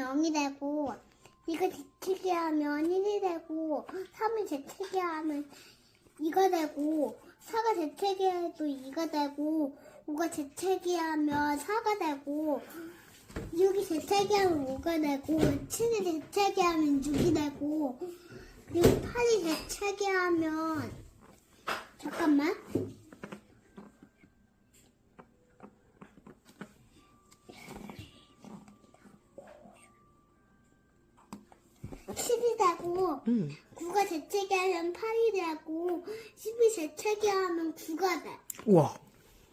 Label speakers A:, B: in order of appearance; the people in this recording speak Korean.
A: 0이 되고, 이거 재채기 하면 1이 되고, 3이 재채기 하면 2가 되고, 4가 재채기 해도 2가 되고, 5가 재채기 하면 4가 되고, 6이 재채기 하면 5가 되고, 7이 재채기 하면 6이 되고, 그리고 8이 재채기 하면, 잠깐만. 10이 되고, 9가 재채기 하면 8이 되고, 10이 재채기 하면 9가 돼.
B: 우와.